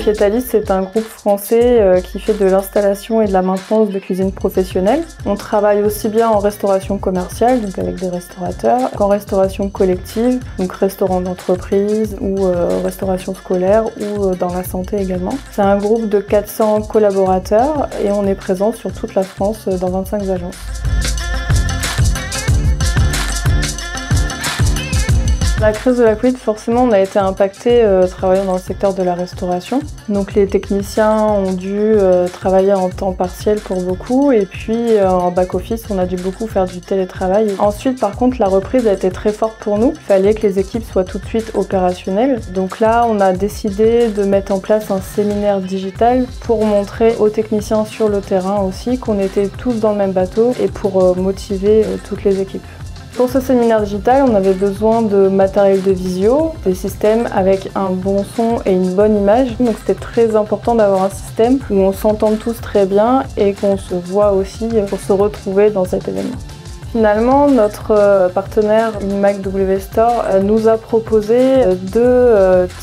Quétalis, c'est un groupe français qui fait de l'installation et de la maintenance de cuisine professionnelle. On travaille aussi bien en restauration commerciale, donc avec des restaurateurs, qu'en restauration collective, donc restaurant d'entreprise ou restauration scolaire ou dans la santé également. C'est un groupe de 400 collaborateurs et on est présent sur toute la France dans 25 agences. La crise de la Covid, forcément, on a été impacté travaillant dans le secteur de la restauration. Donc les techniciens ont dû travailler en temps partiel pour beaucoup et puis en back-office, on a dû beaucoup faire du télétravail. Ensuite, par contre, la reprise a été très forte pour nous. Il fallait que les équipes soient tout de suite opérationnelles. Donc là, on a décidé de mettre en place un séminaire digital pour montrer aux techniciens sur le terrain aussi qu'on était tous dans le même bateau et pour motiver toutes les équipes. Pour ce séminaire digital, on avait besoin de matériel de visio, des systèmes avec un bon son et une bonne image. Donc c'était très important d'avoir un système où on s'entende tous très bien et qu'on se voit aussi pour se retrouver dans cet événement. Finalement, notre partenaire InMac W Store nous a proposé deux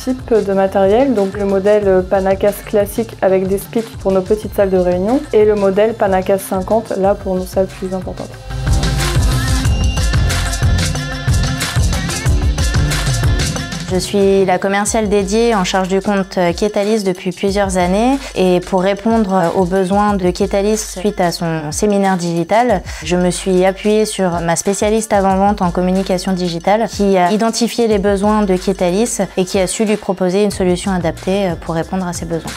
types de matériel, donc le modèle Panacas classique avec des speaks pour nos petites salles de réunion et le modèle Panacas 50 là pour nos salles plus importantes. Je suis la commerciale dédiée en charge du compte Quétalis depuis plusieurs années et pour répondre aux besoins de Quétalis suite à son séminaire digital, je me suis appuyée sur ma spécialiste avant-vente en communication digitale qui a identifié les besoins de Quétalis et qui a su lui proposer une solution adaptée pour répondre à ses besoins.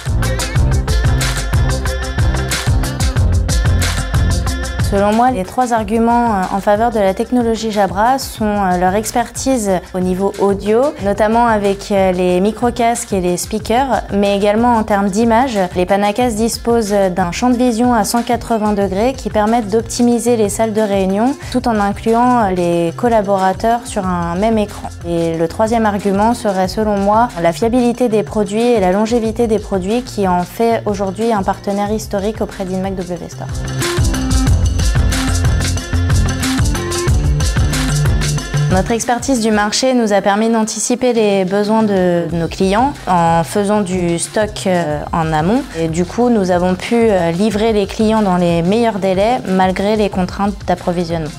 Selon moi, les trois arguments en faveur de la technologie Jabra sont leur expertise au niveau audio, notamment avec les micro-casques et les speakers, mais également en termes d'image. Les Panacas disposent d'un champ de vision à 180 degrés qui permettent d'optimiser les salles de réunion tout en incluant les collaborateurs sur un même écran. Et le troisième argument serait selon moi la fiabilité des produits et la longévité des produits qui en fait aujourd'hui un partenaire historique auprès d'InMac W Store. Notre expertise du marché nous a permis d'anticiper les besoins de nos clients en faisant du stock en amont. Et du coup, nous avons pu livrer les clients dans les meilleurs délais malgré les contraintes d'approvisionnement.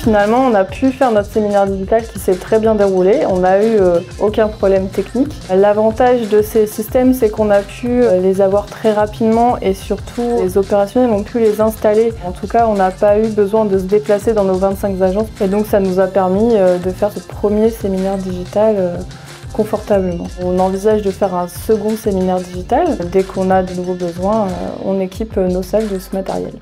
Finalement, on a pu faire notre séminaire digital qui s'est très bien déroulé. On n'a eu aucun problème technique. L'avantage de ces systèmes, c'est qu'on a pu les avoir très rapidement et surtout les opérationnels ont pu les installer. En tout cas, on n'a pas eu besoin de se déplacer dans nos 25 agences et donc ça nous a permis de faire ce premier séminaire digital confortablement. On envisage de faire un second séminaire digital. Dès qu'on a de nouveaux besoins, on équipe nos salles de ce matériel.